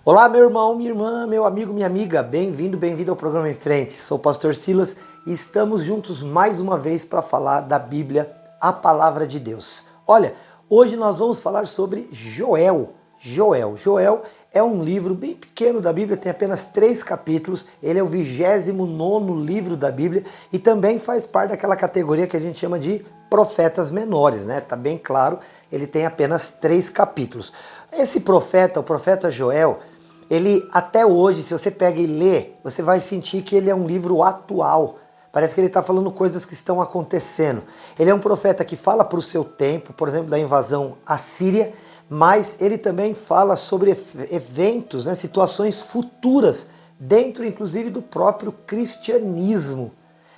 Olá, meu irmão, minha irmã, meu amigo, minha amiga, bem-vindo ao programa Em Frente. Sou o pastor Silas e estamos juntos mais uma vez para falar da Bíblia, a palavra de Deus. Olha, hoje nós vamos falar sobre Joel. Joel é um livro bem pequeno da Bíblia, tem apenas 3 capítulos, ele é o 29º livro da Bíblia e também faz parte daquela categoria que a gente chama de profetas menores, né? Tá bem claro, ele tem apenas 3 capítulos. Esse profeta, o profeta Joel, ele até hoje, se você pega e lê, você vai sentir que ele é um livro atual. Parece que ele está falando coisas que estão acontecendo. Ele é um profeta que fala para o seu tempo, por exemplo, da invasão assíria, mas ele também fala sobre eventos, né, situações futuras, dentro inclusive do próprio cristianismo.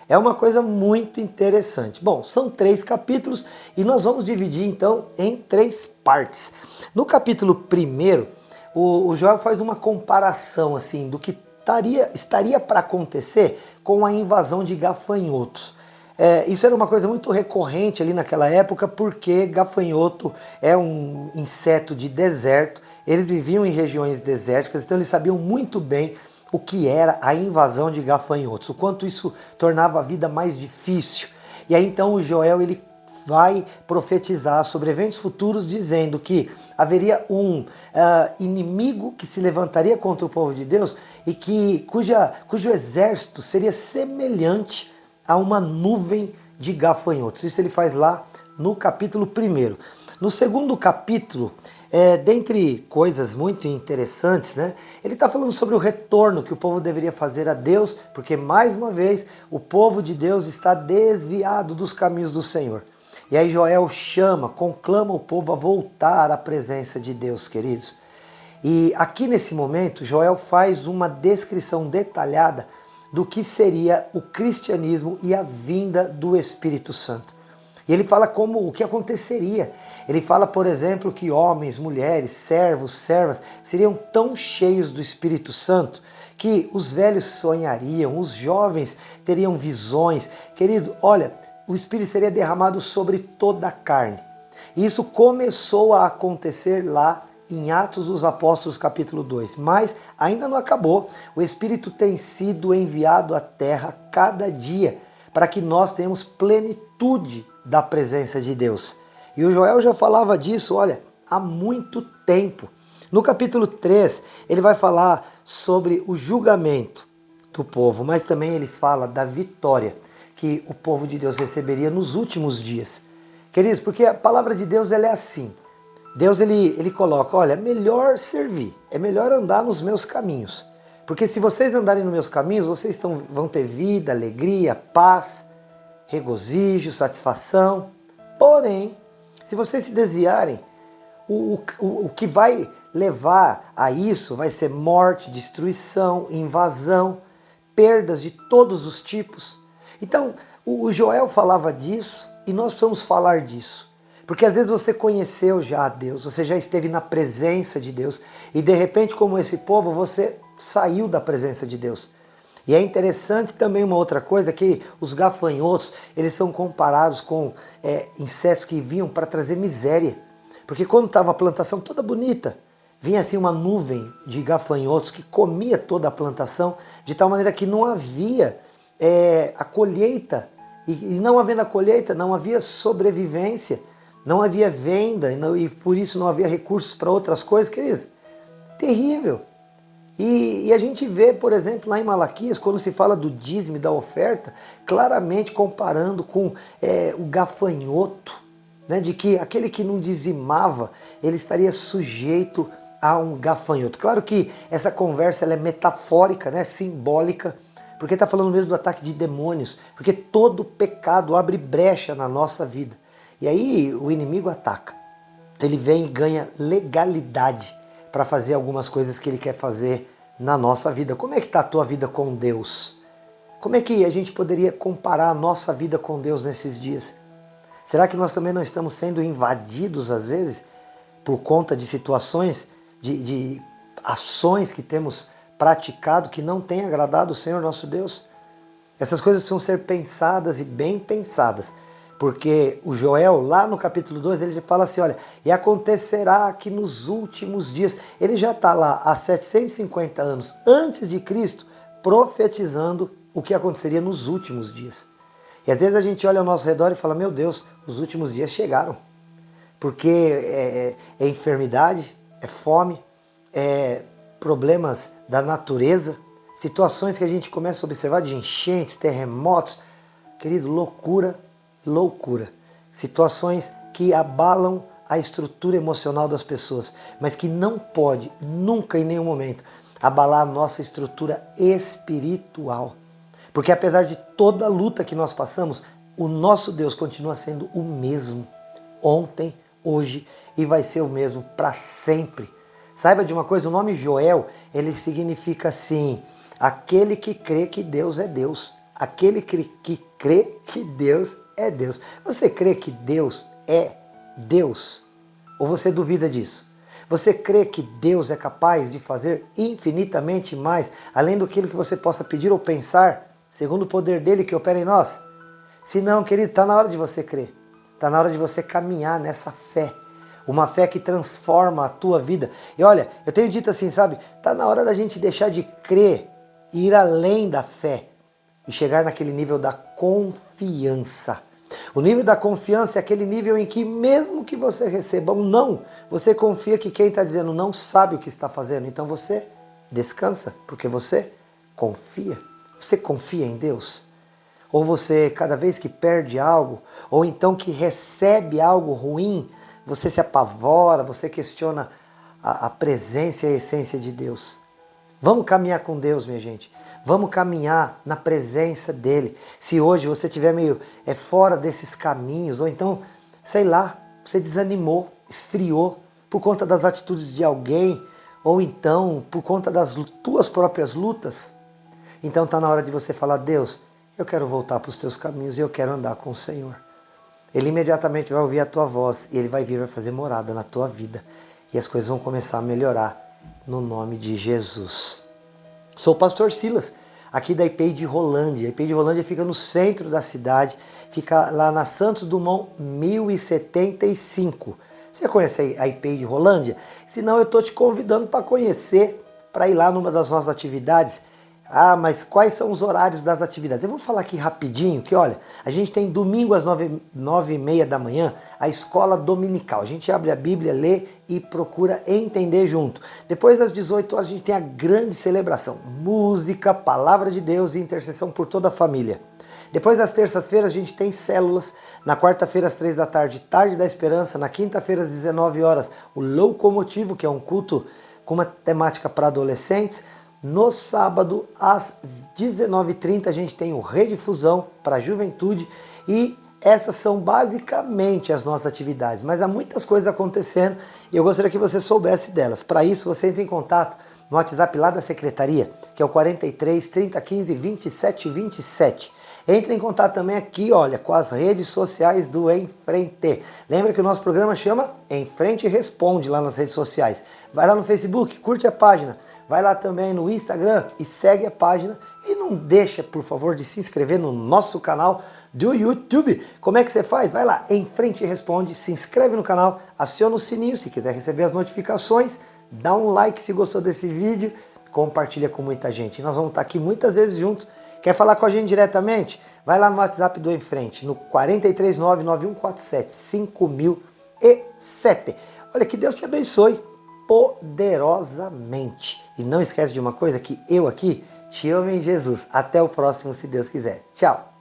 É uma coisa muito interessante. Bom, são 3 capítulos e nós vamos dividir então em 3 partes. No capítulo 1, o Joel faz uma comparação assim do que estaria para acontecer com a invasão de gafanhotos. Isso era uma coisa muito recorrente ali naquela época, porque gafanhoto é um inseto de deserto, eles viviam em regiões desérticas, então eles sabiam muito bem o que era a invasão de gafanhotos, o quanto isso tornava a vida mais difícil. E aí então o Joel ele vai profetizar sobre eventos futuros, dizendo que haveria um inimigo que se levantaria contra o povo de Deus e cujo exército seria semelhante a uma nuvem de gafanhotos. Isso ele faz lá no capítulo 1. No segundo capítulo, dentre coisas muito interessantes, né, ele está falando sobre o retorno que o povo deveria fazer a Deus, porque mais uma vez o povo de Deus está desviado dos caminhos do Senhor. E aí Joel conclama o povo a voltar à presença de Deus, queridos. E aqui nesse momento, Joel faz uma descrição detalhada do que seria o cristianismo e a vinda do Espírito Santo. E ele fala o que aconteceria. Ele fala, por exemplo, que homens, mulheres, servos, servas seriam tão cheios do Espírito Santo que os velhos sonhariam, os jovens teriam visões. Querido, olha, o Espírito seria derramado sobre toda a carne. E isso começou a acontecer lá em Atos dos Apóstolos capítulo 2, mas ainda não acabou. O Espírito tem sido enviado à terra cada dia para que nós tenhamos plenitude da presença de Deus. E o Joel já falava disso, olha, há muito tempo. No capítulo 3, ele vai falar sobre o julgamento do povo, mas também ele fala da vitória que o povo de Deus receberia nos últimos dias. Queridos, porque a palavra de Deus ela é assim. Deus ele coloca, olha, é melhor servir, é melhor andar nos meus caminhos. Porque se vocês andarem nos meus caminhos, vocês vão ter vida, alegria, paz, regozijo, satisfação. Porém, se vocês se desviarem, o que vai levar a isso vai ser morte, destruição, invasão, perdas de todos os tipos. Então, o Joel falava disso e nós precisamos falar disso. Porque às vezes você conheceu já a Deus, você já esteve na presença de Deus e de repente, como esse povo, você saiu da presença de Deus. E é interessante também uma outra coisa, que os gafanhotos, eles são comparados com insetos que vinham para trazer miséria. Porque quando estava a plantação toda bonita, vinha assim uma nuvem de gafanhotos que comia toda a plantação, de tal maneira que não havia a colheita. E não havendo a colheita, não havia sobrevivência. Não havia venda e por isso não havia recursos para outras coisas, queridos. Terrível. E a gente vê, por exemplo, lá em Malaquias, quando se fala do dízimo e da oferta, claramente comparando com o gafanhoto, né, de que aquele que não dizimava, ele estaria sujeito a um gafanhoto. Claro que essa conversa ela é metafórica, né, simbólica, porque está falando mesmo do ataque de demônios, porque todo pecado abre brecha na nossa vida. E aí o inimigo ataca. Ele vem e ganha legalidade para fazer algumas coisas que ele quer fazer na nossa vida. Como é que está a tua vida com Deus? Como é que a gente poderia comparar a nossa vida com Deus nesses dias? Será que nós também não estamos sendo invadidos às vezes por conta de situações, de ações que temos praticado que não tem agradado o Senhor nosso Deus? Essas coisas precisam ser pensadas e bem pensadas. Porque o Joel, lá no capítulo 2, ele fala assim, olha, e acontecerá que nos últimos dias, ele já está lá há 750 anos antes de Cristo, profetizando o que aconteceria nos últimos dias. E às vezes a gente olha ao nosso redor e fala, meu Deus, os últimos dias chegaram. Porque é enfermidade, é fome, é problemas da natureza, situações que a gente começa a observar de enchentes, terremotos, querido, loucura, loucura. Situações que abalam a estrutura emocional das pessoas, mas que não pode, nunca em nenhum momento, abalar a nossa estrutura espiritual. Porque apesar de toda a luta que nós passamos, o nosso Deus continua sendo o mesmo. Ontem, hoje e vai ser o mesmo para sempre. Saiba de uma coisa, o nome Joel, ele significa assim, aquele que crê que Deus é Deus. Aquele que crê que Deus é Deus. Você crê que Deus é Deus? Ou você duvida disso? Você crê que Deus é capaz de fazer infinitamente mais, além do que você possa pedir ou pensar, segundo o poder dele que opera em nós? Se não, querido, está na hora de você crer. Está na hora de você caminhar nessa fé. Uma fé que transforma a tua vida. E olha, eu tenho dito assim, sabe? Está na hora da gente deixar de crer e ir além da fé. E chegar naquele nível da confiança. O nível da confiança é aquele nível em que mesmo que você receba um não, você confia que quem está dizendo não sabe o que está fazendo. Então você descansa, porque você confia. Você confia em Deus? Ou você, cada vez que perde algo, ou então que recebe algo ruim, você se apavora, você questiona a presença e a essência de Deus. Vamos caminhar com Deus, minha gente. Vamos caminhar na presença dEle. Se hoje você estiver meio fora desses caminhos, ou então, sei lá, você desanimou, esfriou por conta das atitudes de alguém, ou então por conta das tuas próprias lutas, então está na hora de você falar, Deus, eu quero voltar para os teus caminhos e eu quero andar com o Senhor. Ele imediatamente vai ouvir a tua voz e ele vai vir, vai fazer morada na tua vida. E as coisas vão começar a melhorar no nome de Jesus. Sou o pastor Silas, aqui da IPEI de Rolândia. A IPEI de Rolândia fica no centro da cidade, fica lá na Santos Dumont 1075. Você conhece a IPEI de Rolândia? Se não, eu estou te convidando para conhecer, para ir lá numa das nossas atividades. Ah, mas quais são os horários das atividades? Eu vou falar aqui rapidinho, que olha, a gente tem domingo às 9h30 da manhã, a escola dominical. A gente abre a Bíblia, lê e procura entender junto. Depois das 18 horas a gente tem a grande celebração, música, palavra de Deus e intercessão por toda a família. Depois das terças-feiras a gente tem células, na quarta-feira às 3 da tarde, Tarde da Esperança, na quinta-feira às 19 horas, o Locomotivo, que é um culto com uma temática para adolescentes. No sábado, às 19h30, a gente tem o Redifusão para a Juventude e essas são basicamente as nossas atividades. Mas há muitas coisas acontecendo e eu gostaria que você soubesse delas. Para isso, você entra em contato no WhatsApp lá da Secretaria, que é o 43 30 15 27 27. Entre em contato também aqui, olha, com as redes sociais do Em Frente. Lembra que o nosso programa chama Em Frente Responde lá nas redes sociais. Vai lá no Facebook, curte a página. Vai lá também no Instagram e segue a página. E não deixa, por favor, de se inscrever no nosso canal do YouTube. Como é que você faz? Vai lá, Em Frente Responde, se inscreve no canal, aciona o sininho se quiser receber as notificações. Dá um like se gostou desse vídeo, compartilha com muita gente. Nós vamos estar aqui muitas vezes juntos. Quer falar com a gente diretamente? Vai lá no WhatsApp do Em Frente, no 439-9147-5007. Olha, que Deus te abençoe poderosamente. E não esquece de uma coisa, que eu aqui te amo em Jesus. Até o próximo, se Deus quiser. Tchau!